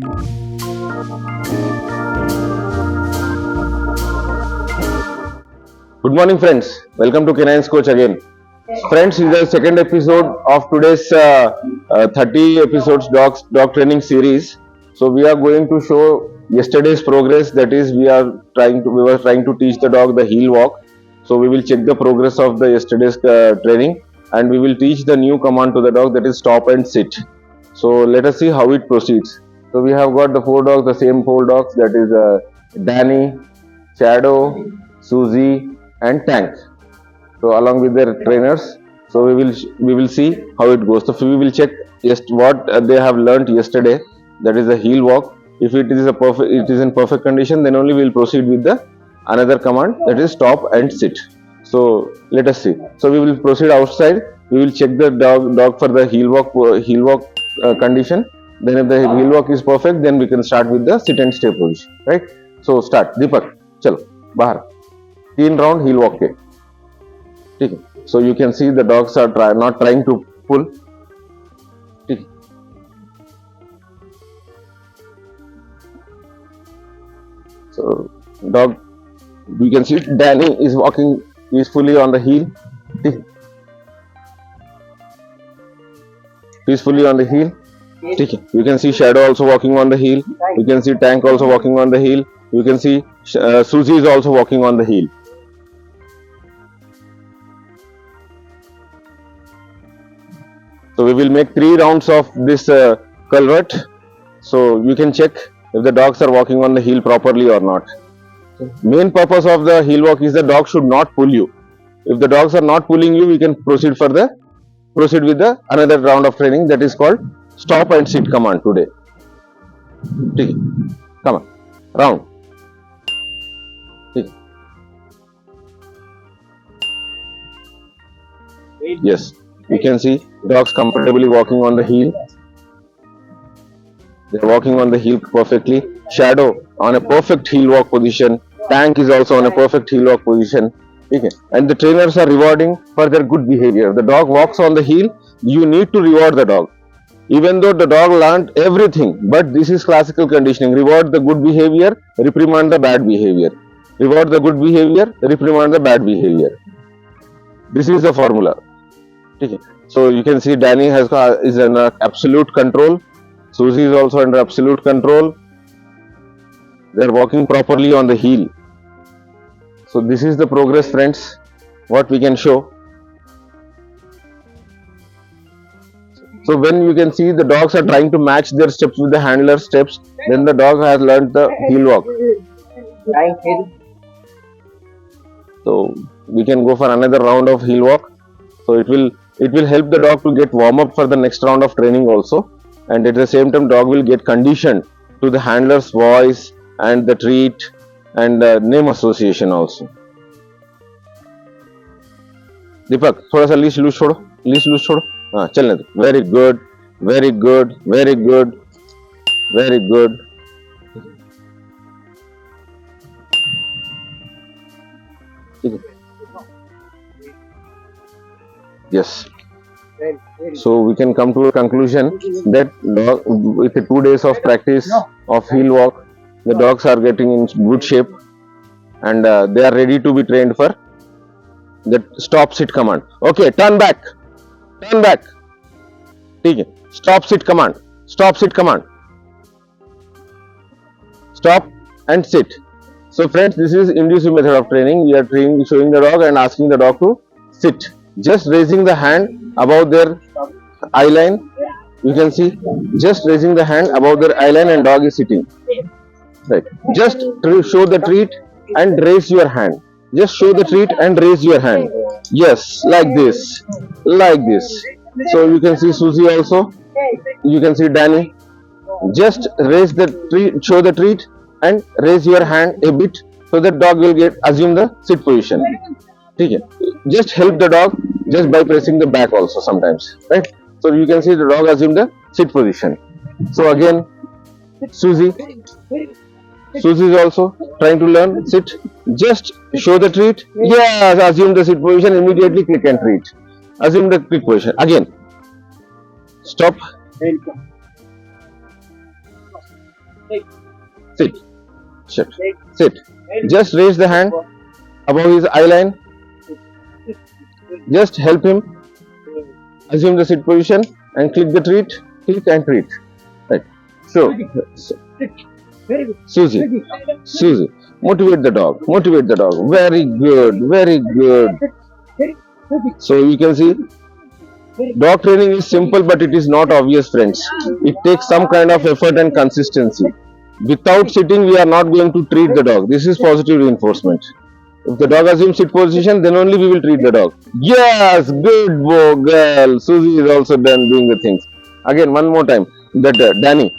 Good morning, friends. Welcome to K9's Coach again. Friends, this is the second episode of today's 30 episodes dog training series. So we are going to show yesterday's progress. That is, we were trying to teach the dog the heel walk. So we will check the progress of the yesterday's training, and we will teach the new command to the dog, that is stop and sit. So let us see how it proceeds. So we have got the four dogs, the same four dogs, that is Danny, Shadow, Susie, and Tank. So along with their trainers, so we will see how it goes. So we will check what they have learnt yesterday, that is the heel walk. If it is in perfect condition, then only we will proceed with the another command, that is stop and sit. So let us see. So we will proceed outside. We will check the dog for the heel walk condition. Then if the heel walk is perfect, then we can start with the sit and stay position, right? So start. Deepak, चलो बाहर 3 round heel walk के, ठीक है. So you can see the dogs are not trying to pull, ठीक है. So dog, you can see Danny is walking peacefully on the heel, ठीक है. Peacefully on the heel, ठीक है. You can see Shadow also walking on the heel. You can see Tank also walking on the heel. You can see Susie is also walking on the heel. So we will make 3 rounds of this culvert. So you can check if the dogs are walking on the heel properly or not. Main purpose of the heel walk is the dog should not pull you. If the dogs are not pulling you, we can proceed with the another round of training, that is called stop and sit command today. Okay. Come on, round. Okay. Yes, you can see dogs comfortably walking on the heel. They are walking on the heel perfectly. Shadow on a perfect heel walk position. Tank is also on a perfect heel walk position. Okay. And the trainers are rewarding for their good behavior. The dog walks on the heel, you need to reward the dog. Even though the dog learned everything, but this is classical conditioning. Reward the good behavior, reprimand the bad behavior. Reward the good behavior, reprimand the bad behavior. This is the formula. Okay. So you can see Danny is under absolute control. Susie is also under absolute control. They are walking properly on the heel. So this is the progress, friends, what we can show. So when you can see the dogs are trying to match their steps with the handler steps, then the dog has learned the heel walk. So we can go for another round of heel walk. So it will help the dog to get warm up for the next round of training also, and at the same time dog will get conditioned to the handler's voice and the treat and name association also. दीपक थोड़ा सा leash loose छोड़ो. हाँ चलने दो. Very good. Yes. So we can come to a conclusion that with 2 days of practice of heel walk, the dogs are getting in good shape, and they are ready to be trained for the stop sit command. Okay, turn back. ठीक है. Stop sit command. Stop and sit. So friends, this is inducive method of training. We are showing the dog and asking the dog to sit. Just raising the hand above their eye line. You can see just raising the hand above their eye line and dog is sitting. Right. Just show the treat and raise your hand. Just show the treat and raise your hand. Yes, like this. So you can see Susie also. You can see Danny. Just raise the treat, show the treat and raise your hand a bit so that dog will assume the sit position. Okay. Just help the dog just by pressing the back also sometimes, right? So you can see the dog assume the sit position. So again, Susie is also trying to learn sit. Just show the treat. Yes, assume the sit position. Immediately click and treat. Assume the click position. Again, stop. Sit. Sit. Sit. Just raise the hand above his eye line. Just help him assume the sit position and click the treat. Click and treat. Right. So, Susie. Susie. Motivate the dog. Motivate the dog. Very good. Very good. So you can see dog training is simple, but it is not obvious, friends. It takes some kind of effort and consistency. Without sitting, we are not going to treat the dog. This is positive reinforcement. If the dog assumes sit position, then only we will treat the dog. Yes, good boy, girl. Susie is also done doing the things. Again, one more time. That Danny.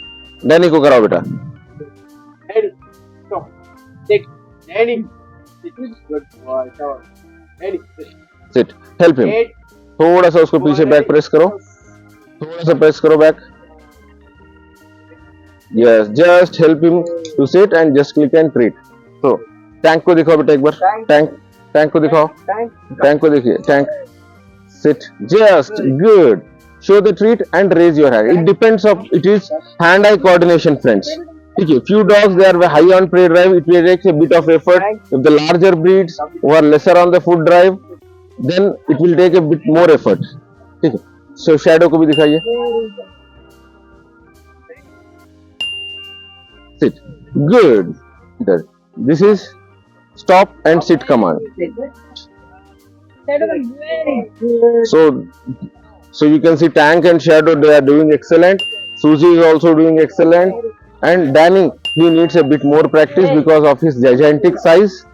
Danny को कराओ बेटा. Ready. Stop. Take. Ready. Good boy. Come on. Ready. Sit. Help him. Eight. थोड़ा सा उसको पीछे back press करो. थोड़ा सा प्रेस करो back. Yes, just help him to sit and just click and treat. So, tank को दिखाओ बेटा एक बार. टैंक को दिखाओ. टैंक को देखिए. Tank. Sit. Just good. Show the treat and raise your hand. It depends of it is hand-eye coordination, friends. Okay, few dogs they are high on prey drive. It will take a bit of effort. If the larger breeds who are lesser on the food drive, then it will take a bit more effort. ठीक है. So shadow को भी दिखाइए. Sit. Good. This is stop and sit command. So you can see Tank and Shadow they are doing excellent. Susie is also doing excellent. And Danny he needs a bit more practice because of his gigantic size.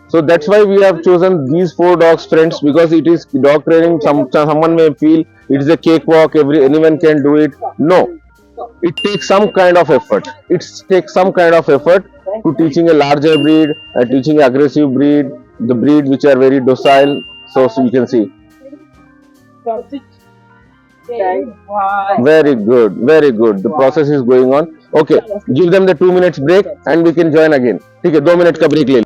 So that's why we have chosen these 4 dogs, friends, because it is dog training. Someone may feel it is a cakewalk. Anyone can do it. No, it takes some kind of effort. It takes some kind of effort to teaching a larger breed, teaching aggressive breed, the breed which are very docile. So you can see. Very good, very good. The process is going on. Okay, give them the 2 minutes break and we can join again. ठीक है, 2 minute का break ले लो.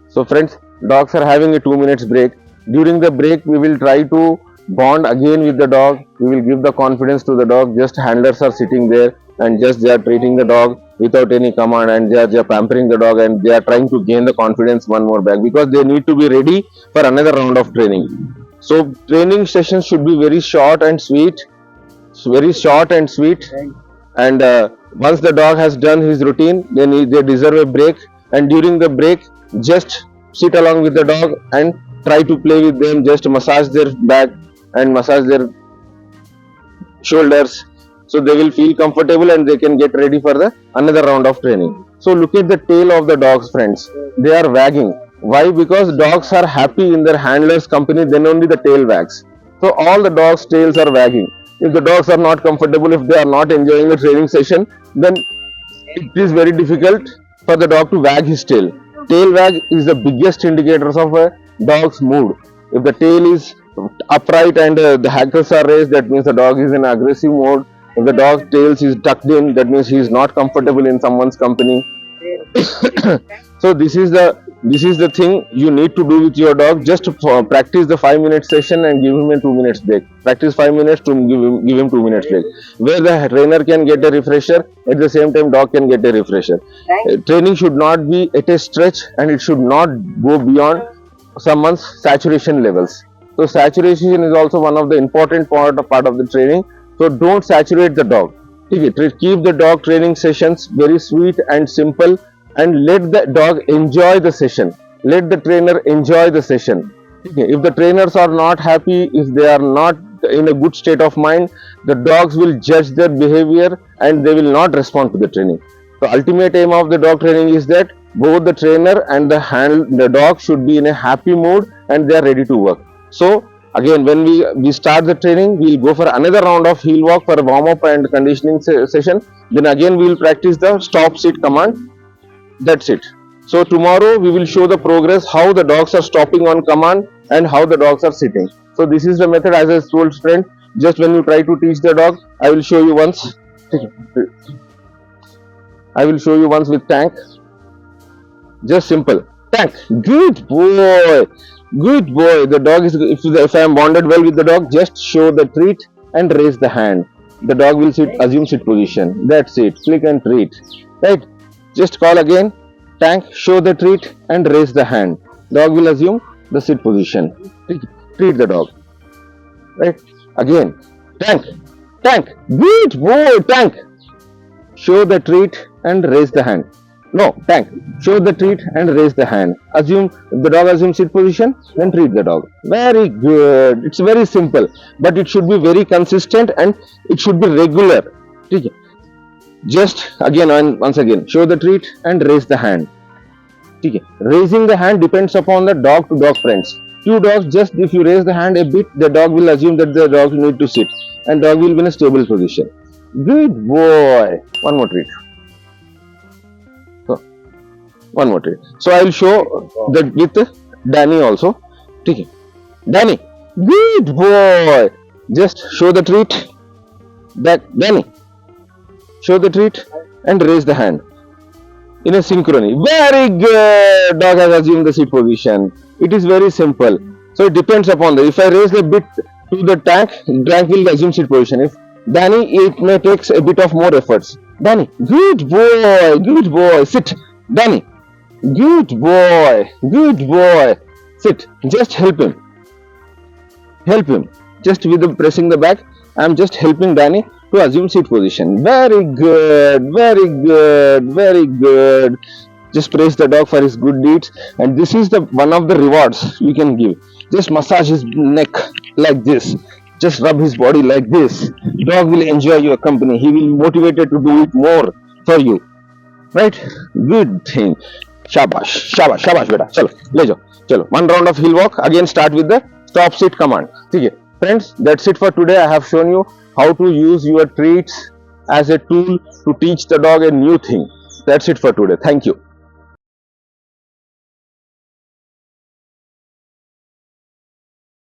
So friends, dogs are having a 2 minutes break. During the break, we will try to bond again with the dog. We will give the confidence to the dog. Just handlers are sitting there and just they are treating the dog without any command and they are pampering the dog and they are trying to gain the confidence one more back because they need to be ready for another round of training. So training sessions should be very short and sweet, very short and sweet. And once the dog has done his routine, then they deserve a break. And during the break, just sit along with the dog and try to play with them. Just massage their back and massage their shoulders, so they will feel comfortable and they can get ready for the another round of training. So look at the tail of the dogs, friends. They are wagging. Why? Because dogs are happy in their handler's company, then only the tail wags. So all the dogs' tails are wagging. If the dogs are not comfortable, if they are not enjoying the training session, then it is very difficult for the dog to wag his tail. Tail wag is the biggest indicator of a dog's mood. If the tail is upright and the hackles are raised, that means the dog is in aggressive mode. If the dog's tail is tucked in, that means he is not comfortable in someone's company. So this is the thing you need to do with your dog. Just practice the 5-minute session and give him a 2 minutes break. Practice 5 minutes to give him 2 minutes break, where the trainer can get a refresher, at the same time dog can get a refresher. Training should not be at a stretch and it should not go beyond someone's saturation levels. So saturation is also one of the important part of the training. So don't saturate the dog. Keep the dog training sessions very sweet and simple and let the dog enjoy the session. Let the trainer enjoy the session. If the trainers are not happy, if they are not in a good state of mind, the dogs will judge their behavior and they will not respond to the training. The ultimate aim of the dog training is that both the trainer and the dog should be in a happy mood and they are ready to work. So again, when we start the training, we will go for another round of heel walk for a warm up and conditioning session. Then again we will practice the stop sit command. That's it. So tomorrow we will show the progress, how the dogs are stopping on command and how the dogs are sitting. So this is the method, as I told friend. Just when you try to teach the dog, I will show you once. I will show you once with Tank. Just simple. Tank. Good boy. Good boy. The dog is, if I am bonded well with the dog, just show the treat and raise the hand. The dog will assume sit position. That's it. Click and treat. right? Just call again, tank, show the treat and raise the hand. Dog will assume the sit position. Treat the dog, right? Again, tank, tank, good boy, tank. Show the treat and raise the hand. No, tank. Show the treat and raise the hand. Assume if the dog assumes sit position, then treat the dog. Very good. It's very simple, but it should be very consistent and it should be regular. ठीक है? Just again and once again, show the treat and raise the hand. ठीक है? Raising the hand depends upon the dog to dog friends. Few dogs, just if you raise the hand a bit, the dog will assume that the dog need to sit, and dog will be in a stable position. Good boy. One more treat. One more treat. So I will show that with Danny also. ठीक है? Danny, good boy. Just show the treat. That Danny, show the treat and raise the hand in a synchrony. Very good. Dog has assumed the sit position. It is very simple. So it depends upon the. If I raise a bit to the tank will assume sit position. If Danny, it may takes a bit of more efforts. Danny, good boy. Good boy. Sit. Danny, good boy. Good boy. Sit. Just help him. Help him. Just with the pressing the back, I am just helping Danny to assume sit position. Very good. Very good. Very good. Just praise the dog for his good deeds, and this is the one of the rewards you can give. Just massage his neck like this. Just rub his body like this. Dog will enjoy your company. He will be motivated to do it more for you. Right? Good thing. Shabash, shabash, shabash, beta. Chalo, le jao. Chalo. One round of hill walk. Again, start with the stop sit command. Okay, friends, that's it for today. I have shown you how to use your treats as a tool to teach the dog a new thing. That's it for today. Thank you.